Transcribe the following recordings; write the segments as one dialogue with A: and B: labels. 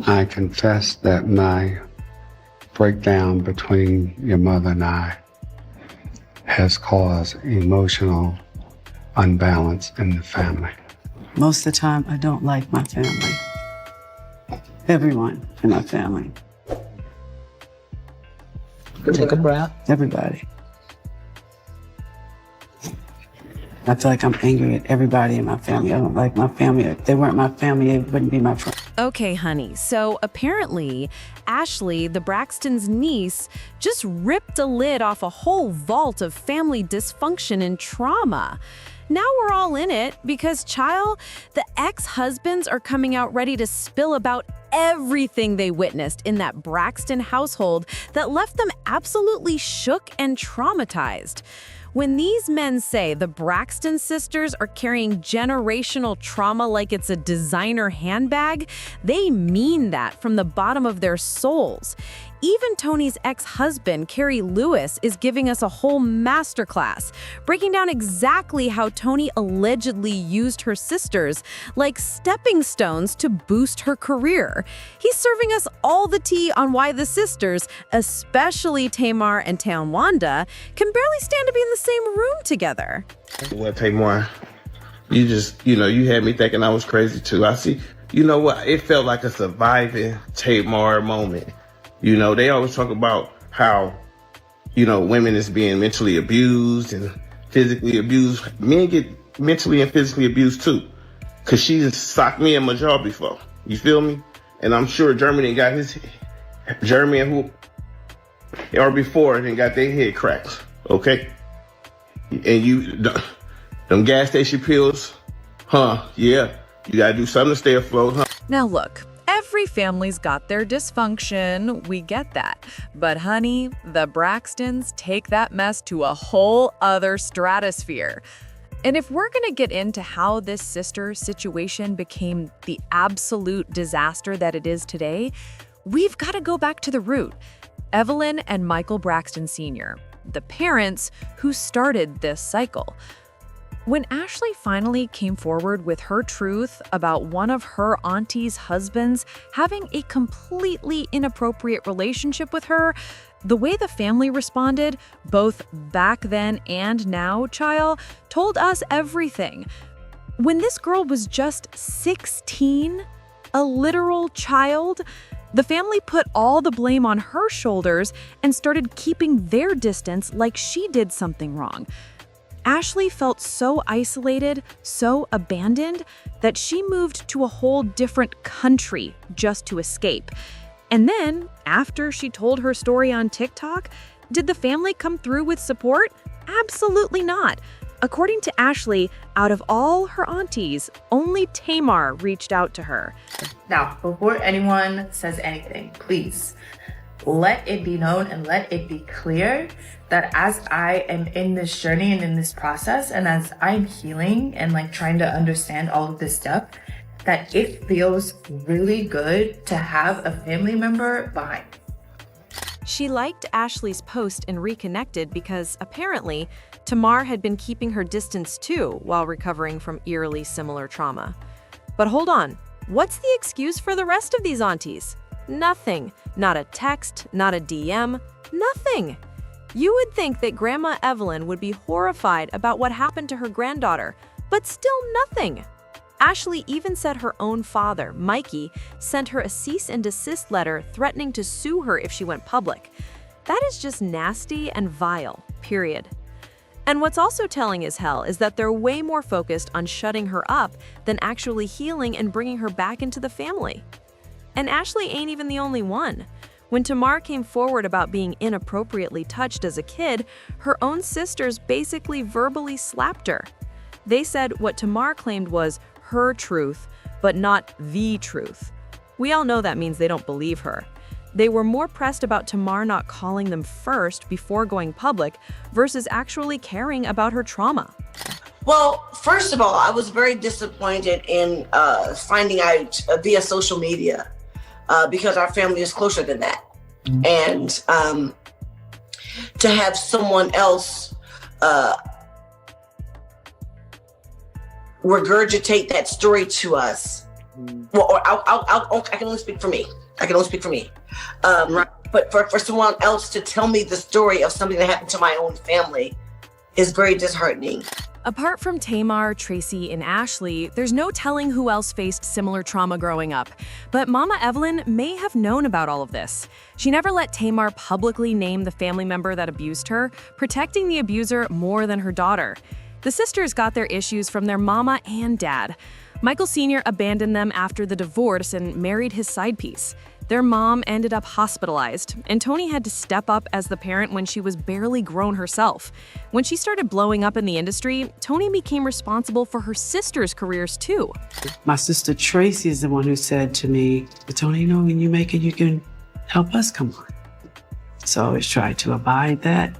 A: I confess that my breakdown between your mother and I has caused emotional unbalance in the family.
B: Most of the time, I don't like my family. Everyone in my family.
C: Take a breath.
B: Everybody. I feel like I'm angry at everybody in my family. I don't like my family. If they weren't my family, they wouldn't be my friends.
D: Okay, honey, so apparently Ashley, the Braxtons' niece, just ripped a lid off a whole vault of family dysfunction and trauma. Now we're all in it because, child, the ex-husbands are coming out ready to spill about everything they witnessed in that Braxton household that left them absolutely shook and traumatized. When these men say the Braxton sisters are carrying generational trauma like it's a designer handbag, they mean that from the bottom of their souls. Even Toni's ex-husband, Keri Lewis, is giving us a whole masterclass, breaking down exactly how Toni allegedly used her sisters like stepping stones to boost her career. He's serving us all the tea on why the sisters, especially Tamar and Tawanda, can barely stand to be in the same room together.
E: Well, Tamar, you had me thinking I was crazy too. I see, you know what? It felt like a surviving Tamar moment. You know, they always talk about how, women is being mentally abused and physically abused. Men get mentally and physically abused too. Cause she just socked me in my jaw before. You feel me? And I'm sure Jeremy got before and got their head cracked. Okay? And them gas station pills, yeah, you gotta do something to stay afloat, huh?
F: Now look, every family's got their dysfunction, we get that. But honey, the Braxtons take that mess to a whole other stratosphere. And if we're gonna get into how this sister situation became the absolute disaster that it is today, we've gotta go back to the root. Evelyn and Michael Braxton Sr., the parents who started this cycle. When Ashley finally came forward with her truth about one of her auntie's husbands having a completely inappropriate relationship with her, the way the family responded, both back then and now, child, told us everything. When this girl was just 16, a literal child, the family put all the blame on her shoulders and started keeping their distance like she did something wrong. Ashley felt so isolated, so abandoned, that she moved to a whole different country just to escape. And then, after she told her story on TikTok, did the family come through with support? Absolutely not. According to Ashley, out of all her aunties, only Tamar reached out to her.
G: Now, before anyone says anything, please let it be known and let it be clear that as I am in this journey and in this process, and as I'm healing and trying to understand all of this stuff, that it feels really good to have a family member behind me.
D: She liked Ashley's post and reconnected because apparently Tamar had been keeping her distance too while recovering from eerily similar trauma. But hold on, what's the excuse for the rest of these aunties? Nothing. Not a text, not a DM, nothing. You would think that Grandma Evelyn would be horrified about what happened to her granddaughter, but still nothing. Ashley even said her own father, Mikey, sent her a cease and desist letter threatening to sue her if she went public. That is just nasty and vile, period. And what's also telling as hell is that they're way more focused on shutting her up than actually healing and bringing her back into the family. And Ashley ain't even the only one. When Tamar came forward about being inappropriately touched as a kid, her own sisters basically verbally slapped her. They said what Tamar claimed was her truth, but not the truth. We all know that means they don't believe her. They were more pressed about Tamar not calling them first before going public versus actually caring about her trauma.
H: Well, first of all, I was very disappointed in finding out via social media because our family is closer than that. And to have someone else regurgitate that story to us Well, or I can only speak for me. I can only speak for me. But for someone else to tell me the story of something that happened to my own family is very disheartening.
D: Apart from Tamar, Tracy, and Ashley, there's no telling who else faced similar trauma growing up. But Mama Evelyn may have known about all of this. She never let Tamar publicly name the family member that abused her, protecting the abuser more than her daughter. The sisters got their issues from their mama and dad. Michael Sr. abandoned them after the divorce and married his side piece. Their mom ended up hospitalized, and Toni had to step up as the parent when she was barely grown herself. When she started blowing up in the industry, Toni became responsible for her sisters' careers too.
B: My sister Tracy is the one who said to me, Toni, you know, when you make it, you can help us come on. So I always tried to abide that.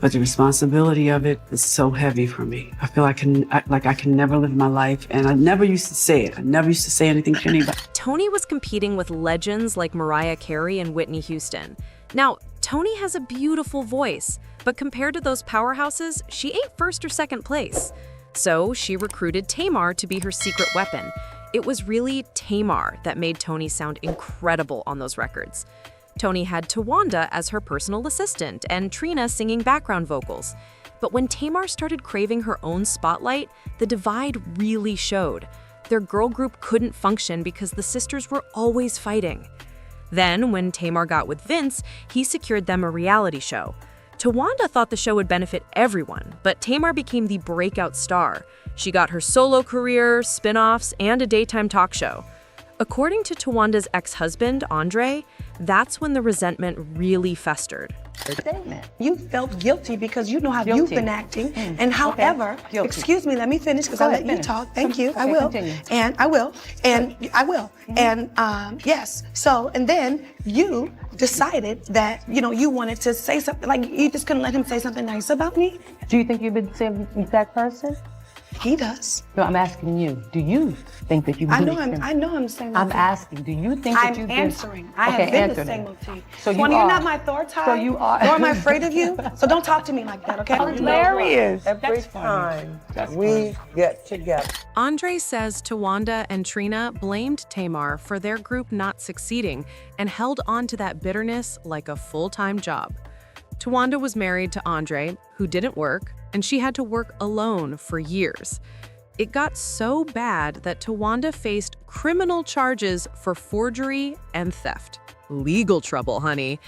B: But the responsibility of it is so heavy for me. I feel I can never live my life, and I never used to say it. I never used to say anything to anybody.
D: Toni was competing with legends like Mariah Carey and Whitney Houston. Now, Toni has a beautiful voice, but compared to those powerhouses, she ain't first or second place. So she recruited Tamar to be her secret weapon. It was really Tamar that made Toni sound incredible on those records. Toni had Towanda as her personal assistant and Trina singing background vocals. But when Tamar started craving her own spotlight, the divide really showed. Their girl group couldn't function because the sisters were always fighting. Then, when Tamar got with Vince, he secured them a reality show. Towanda thought the show would benefit everyone, but Tamar became the breakout star. She got her solo career, spin-offs, and a daytime talk show. According to Tawanda's ex-husband, Andre, that's when the resentment really festered.
C: You felt guilty because you know how you've been acting. And however, excuse me, let me finish because I let you talk. Thank you. I will.
I: Continue.
C: And I will. And I will. And yes. So, and then you decided that, you know, you wanted to say something, like you just couldn't let him say something nice about me.
I: Do you think you've been the same exact person?
C: He does.
I: No, I'm asking you. Do you think that you've been
C: I know I'm saying
I: I'm asking, do you think that you've been...
C: I'm answering. I have been the same motif.
I: So
C: Toni, you're not my Thor type.
I: So you are.
C: Nor am I afraid of you. So don't talk to me like that, okay?
I: Hilarious.
J: Every time we get together.
D: Andre says Towanda and Trina blamed Tamar for their group not succeeding and held on to that bitterness like a full-time job. Towanda was married to Andre, who didn't work, and she had to work alone for years. It got so bad that Towanda faced criminal charges for forgery and theft. Legal trouble, honey.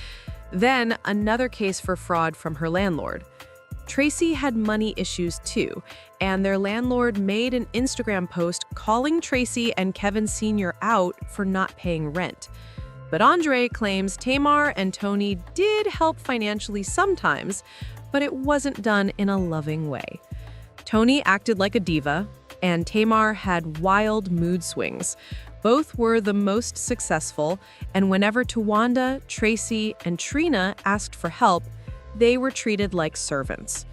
D: Then another case for fraud from her landlord. Tracy had money issues too, and their landlord made an Instagram post calling Tracy and Kevin Sr. out for not paying rent. But Andre claims Tamar and Toni did help financially sometimes, but it wasn't done in a loving way. Toni acted like a diva, and Tamar had wild mood swings. Both were the most successful, and whenever Towanda, Tracy, and Trina asked for help, they were treated like servants.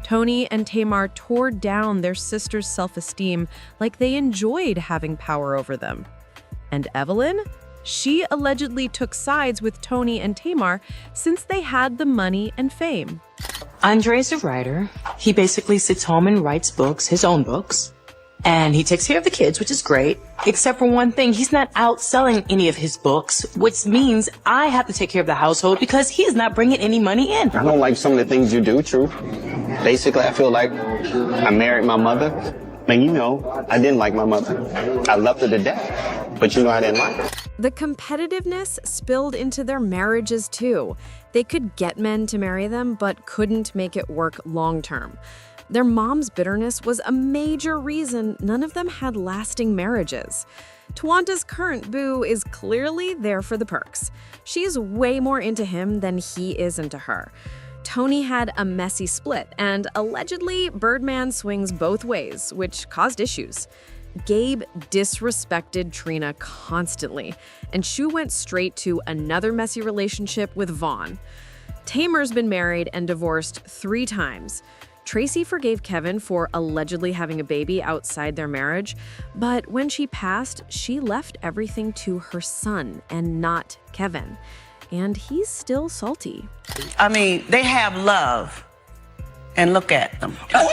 D: Toni and Tamar tore down their sister's self-esteem like they enjoyed having power over them. And Evelyn? She allegedly took sides with Toni and Tamar since they had the money and fame.
K: Andre's a writer. He basically sits home and writes books, his own books. And he takes care of the kids, which is great. Except for one thing, he's not out selling any of his books, which means I have to take care of the household because he's not bringing any money in.
L: I don't like some of the things you do, true. Basically, I feel like I married my mother. And you know, I didn't like my mother. I loved her to death, but you know I didn't like her.
D: The competitiveness spilled into their marriages too. They could get men to marry them, but couldn't make it work long-term. Their mom's bitterness was a major reason none of them had lasting marriages. Tawanda's current boo is clearly there for the perks. She's way more into him than he is into her. Toni had a messy split, and allegedly, Birdman swings both ways, which caused issues. Gabe disrespected Trina constantly, and Shu went straight to another messy relationship with Vaughn. Tamar's been married and divorced 3 times. Tracy forgave Kevin for allegedly having a baby outside their marriage, but when she passed, she left everything to her son and not Kevin. And he's still salty.
C: I mean, they have love, and look at them.
H: I'm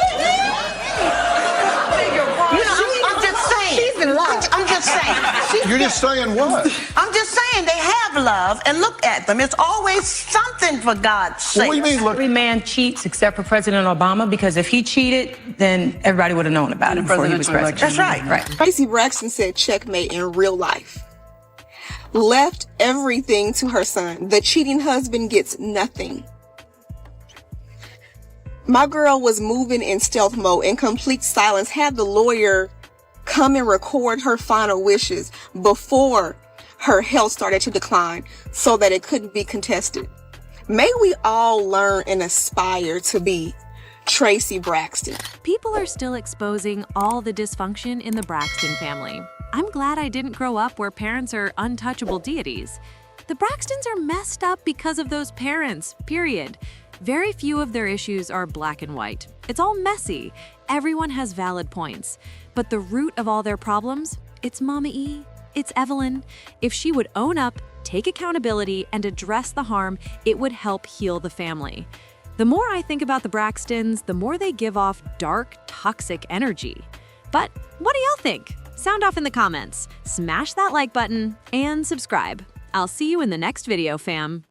H: just saying. in love. I'm just saying.
M: You're just saying what?
H: I'm just saying they have love, and look at them. It's always something, for God's sake.
M: What do you mean, look?
K: Every man cheats except for President Obama, because if he cheated, then everybody would have known about it before he was president.
H: That's right.
K: Right.
N: Tracy Braxton said checkmate in real life. Left everything to her son. The cheating husband gets nothing. My girl was moving in stealth mode, in complete silence, had the lawyer come and record her final wishes before her health started to decline so that it couldn't be contested. May we all learn and aspire to be Tracy Braxton.
D: People are still exposing all the dysfunction in the Braxton family. I'm glad I didn't grow up where parents are untouchable deities. The Braxtons are messed up because of those parents, period. Very few of their issues are black and white. It's all messy. Everyone has valid points. But the root of all their problems, it's Mama E. It's Evelyn. If she would own up, take accountability, and address the harm, it would help heal the family. The more I think about the Braxtons, the more they give off dark, toxic energy. But what do y'all think? Sound off in the comments. Smash that like button and subscribe. I'll see you in the next video, fam.